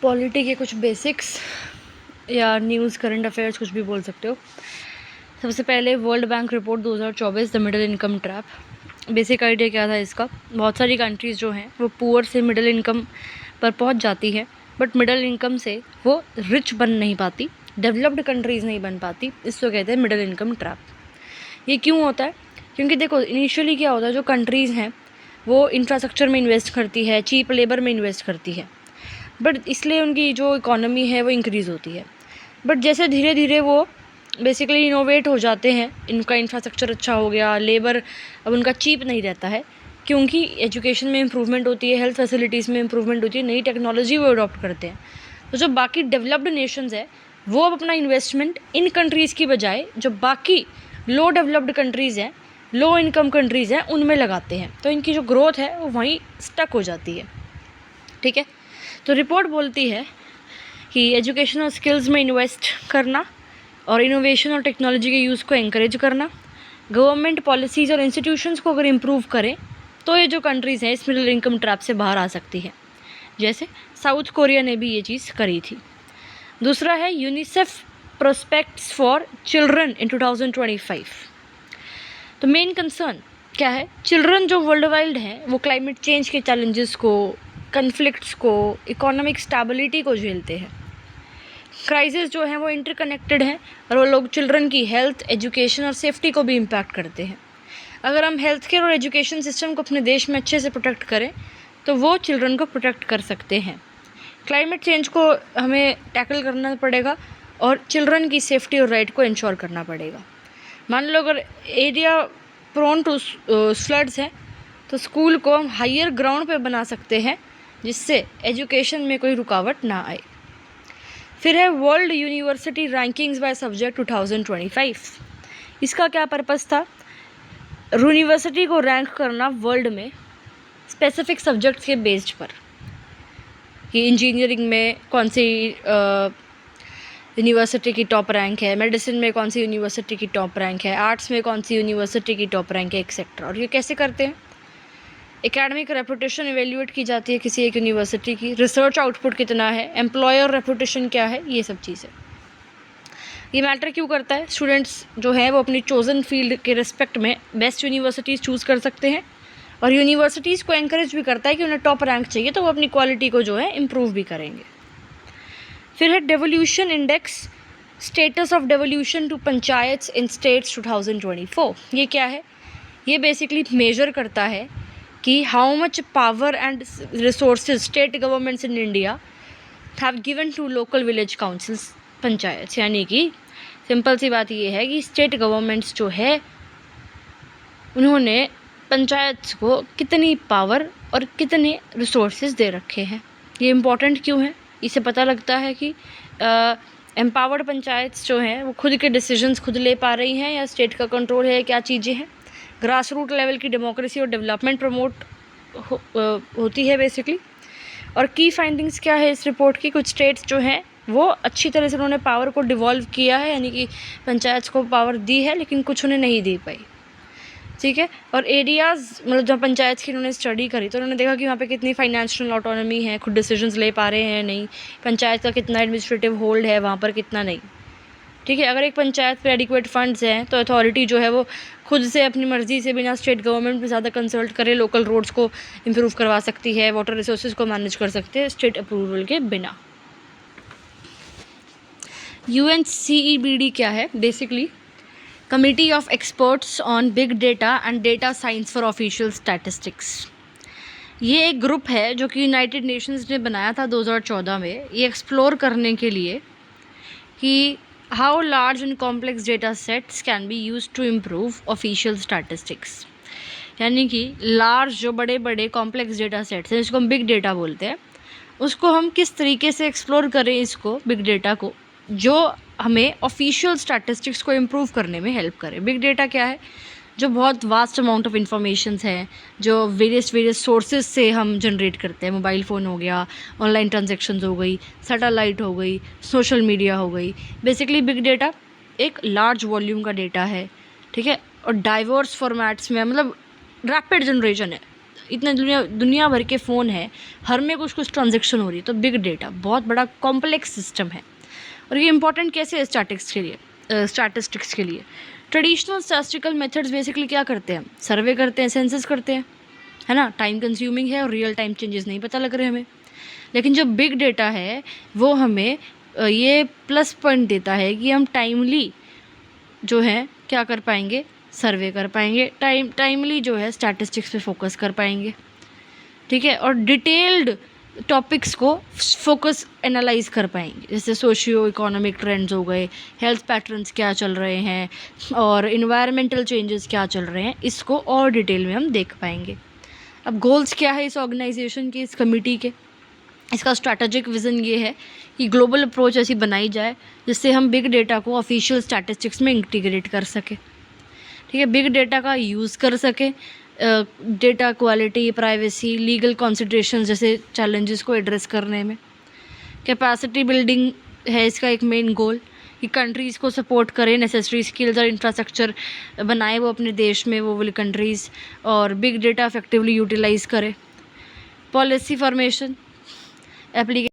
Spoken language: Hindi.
पॉलिटी के कुछ बेसिक्स या न्यूज़ करंट अफेयर्स कुछ भी बोल सकते हो। सबसे पहले world bank report 2024 the middle income trap. Basic idea क्या था इसका, बहुत सारी कंट्रीज़ जो हैं वो पुअर से मिडिल इनकम पर पहुंच जाती है, बट मिडिल इनकम से वो रिच बन नहीं पाती, डेवलप्ड कंट्रीज़ नहीं बन पाती। इसको कहते हैं मिडिल इनकम ट्रैप। ये क्यों होता है? क्योंकि देखो इनिशियली क्या होता है, जो कंट्रीज़ हैं वो इंफ्रास्ट्रक्चर में इन्वेस्ट करती है, चीप लेबर में इन्वेस्ट करती है, बट इसलिए उनकी जो इकोनॉमी है वो इंक्रीज़ होती है। बट जैसे धीरे धीरे वो बेसिकली इनोवेट हो जाते हैं, इनका इंफ्रास्ट्रक्चर अच्छा हो गया, लेबर अब उनका चीप नहीं रहता है, क्योंकि एजुकेशन में इम्प्रूवमेंट होती है, हेल्थ फैसिलिटीज़ में इम्प्रूवमेंट होती है, नई टेक्नोलॉजी वो अडॉप्ट करते हैं। तो जो बाकी डेवलप्ड नेशंस है वो अब अपना इन्वेस्टमेंट इन कंट्रीज़ की बजाय जो बाकी लो डेवलप्ड कंट्रीज़ हैं, लो इनकम कंट्रीज़ हैं, उनमें लगाते हैं। तो इनकी जो ग्रोथ है वो वहीं स्टक हो जाती है। ठीक है, तो रिपोर्ट बोलती है कि एजुकेशनल स्किल्स में इन्वेस्ट करना और इनोवेशन और टेक्नोलॉजी के यूज़ को एंकरेज करना, गवर्नमेंट पॉलिसीज़ और इंस्टीट्यूशंस को अगर इम्प्रूव करें तो ये जो कंट्रीज़ हैं इस मिडिल इनकम ट्रैप से बाहर आ सकती हैं, जैसे साउथ कोरिया ने भी ये चीज़ करी थी। दूसरा है UNICEF prospects for children in 2025। तो मेन कंसर्न क्या है, चिल्ड्रन जो वर्ल्ड वाइड हैं वो क्लाइमेट चेंज के चैलेंजेस को, कन्फ्लिक्ट्स को, इकोनॉमिक स्टेबिलिटी को झेलते हैं। क्राइसिस जो हैं वो इंटरकनेक्टेड हैं और वो लोग चिल्ड्रन की हेल्थ, एजुकेशन और सेफ्टी को भी इम्पैक्ट करते हैं। अगर हम हेल्थ केयर और एजुकेशन सिस्टम को अपने देश में अच्छे से प्रोटेक्ट करें तो वो चिल्ड्रन को प्रोटेक्ट कर सकते हैं। क्लाइमेट चेंज को हमें टैकल करना पड़ेगा और चिल्ड्रन की सेफ्टी और राइट को इंश्योर करना पड़ेगा। मान लो अगर एरिया प्रोन टू फ्लड्स है तो स्कूल को हम हायर ग्राउंड पे बना सकते हैं जिससे एजुकेशन में कोई रुकावट ना आए। फिर है world university rankings by subject 2025। इसका क्या पर्पस था? यूनिवर्सिटी को रैंक करना वर्ल्ड में स्पेसिफिक सब्जेक्ट्स के बेस्ड पर, कि इंजीनियरिंग में कौन सी यूनिवर्सिटी की टॉप रैंक है, मेडिसिन में कौन सी यूनिवर्सिटी की टॉप रैंक है, आर्ट्स में कौन सी यूनिवर्सिटी की टॉप रैंक है, एक्सेट्रा। और ये कैसे करते हैं? एकेडमिक रेपुटेशन इवेल्यूएट की जाती है किसी एक यूनिवर्सिटी की, रिसर्च आउटपुट कितना है, एम्प्लॉयर रेपुटेशन क्या है, ये सब चीज़ें। ये मैटर क्यों करता है? स्टूडेंट्स जो हैं वो अपनी चोज़न फील्ड के रिस्पेक्ट में बेस्ट यूनिवर्सिटीज़ चूज़ कर सकते हैं और यूनिवर्सिटीज़ को एंकरेज भी करता है कि उन्हें टॉप रैंक चाहिए तो वो अपनी क्वालिटी को जो है इम्प्रूव भी करेंगे। फिर है devolution index, status of devolution to panchayats in states 2024। ये क्या है? ये बेसिकली मेजर करता है कि how much power and resources state governments in India have given to local village councils, panchayat. यानी कि सिंपल सी बात ये है कि स्टेट गवर्नमेंट्स जो है उन्होंने पंचायत को कितनी पावर और कितने रिसोर्सेज दे रखे हैं। ये इम्पॉर्टेंट क्यों है? इससे पता लगता है कि एम्पावर्ड पंचायत जो हैं वो खुद के डिसीजंस खुद ले पा रही हैं या स्टेट का कंट्रोल है, क्या चीज़ें हैं। ग्रास रूट लेवल की डेमोक्रेसी और डेवलपमेंट प्रमोट होती है बेसिकली। और की फाइंडिंग्स क्या है इस रिपोर्ट की? कुछ स्टेट्स जो हैं वो अच्छी तरह से उन्होंने पावर को डिवॉल्व किया है, यानी कि पंचायत को पावर दी है, लेकिन कुछ उन्हें नहीं दे पाई। ठीक है, और एरियाज़ मतलब जहाँ पंचायत की उन्होंने स्टडी करी तो उन्होंने देखा कि वहाँ पे कितनी फाइनेंशियल ऑटोनॉमी है, खुद डिसीजंस ले पा रहे हैं नहीं, पंचायत का कितना एडमिनिस्ट्रेटिव होल्ड है वहाँ पर, कितना नहीं। ठीक है, अगर एक पंचायत पे एडिक्वेट फंड्स हैं तो अथॉरिटी जो है वो खुद से अपनी मर्ज़ी से बिना स्टेट गवर्नमेंट में ज़्यादा कंसल्ट करे लोकल रोड्स को इम्प्रूव करवा सकती है, वाटर रिसोर्सेज को मैनेज कर सकते हैं स्टेट अप्रूवल के बिना। UNCEBD क्या है? Basically committee of experts on big data and data science for official statistics. ये एक ग्रुप है जो कि यूनाइटेड नेशंस ने बनाया था 2014 में, ये एक्सप्लोर करने के लिए कि how large and complex data sets can be use to improve official statistics. यानी कि लार्ज जो बड़े बड़े कॉम्प्लेक्स डेटा सेट्स हैं जिसको हम बिग डेटा बोलते हैं, उसको हम किस तरीके से एक्सप्लोर करें इसको बिग डेटा को, जो हमें ऑफिशियल स्टैटिस्टिक्स को इम्प्रूव करने में हेल्प करे। बिग डेटा क्या है? जो बहुत वास्ट अमाउंट ऑफ इंफॉर्मेशंस हैं जो वेरियस सोर्सेज से हम जनरेट करते हैं। मोबाइल फ़ोन हो गया, ऑनलाइन ट्रांजेक्शन्स हो गई, सैटेलाइट हो गई, सोशल मीडिया हो गई। बेसिकली बिग डेटा एक लार्ज वॉल्यूम का डेटा है, ठीक है, और डाइवर्स फॉर्मेट्स में, मतलब रैपिड जनरेशन है, इतना दुनिया भर के फ़ोन है, हर में कुछ ट्रांजेक्शन हो रही है। तो बिग डेटा बहुत बड़ा कॉम्प्लेक्स सिस्टम है और ये इंपॉर्टेंट कैसे है स्टैटिस्टिक्स के लिए। ट्रेडिशनल स्टैटिस्टिकल मेथड्स बेसिकली क्या करते हैं, सर्वे करते हैं, सेंसस करते हैं, है ना, टाइम कंज्यूमिंग है और रियल टाइम चेंजेस नहीं पता लग रहे हमें। लेकिन जो बिग डेटा है वो हमें ये प्लस पॉइंट देता है कि हम टाइमली जो है क्या कर पाएंगे, सर्वे कर पाएंगे, टाइमली जो है स्टैटिस्टिक्स पे फोकस कर पाएंगे, ठीक है, और डिटेल्ड टॉपिक्स को फोकस एनालाइज कर पाएंगे, जैसे सोशियो इकोनॉमिक ट्रेंड्स हो गए, हेल्थ पैटर्न्स क्या चल रहे हैं और इन्वायरमेंटल चेंजेस क्या चल रहे हैं, इसको और डिटेल में हम देख पाएंगे। अब गोल्स क्या है इस ऑर्गेनाइजेशन के, इस कमेटी के, इसका स्ट्रैटेजिक विज़न ये है कि ग्लोबल अप्रोच ऐसी बनाई जाए जिससे हम बिग डेटा को ऑफिशियल स्टैटिस्टिक्स में इंटीग्रेट कर सकें, ठीक है, बिग डेटा का यूज़ कर सकें, data quality, privacy, legal considerations जैसे चैलेंजेस को एड्रेस करने में। कैपेसिटी बिल्डिंग है इसका एक मेन गोल कि कंट्रीज़ को सपोर्ट करें, नेसेसरी स्किल्स और इंफ्रास्ट्रक्चर बनाए वो अपने देश में, वो वाली कंट्रीज़, और बिग डेटा इफेक्टिवली यूटिलाइज़ करें। Policy formation, application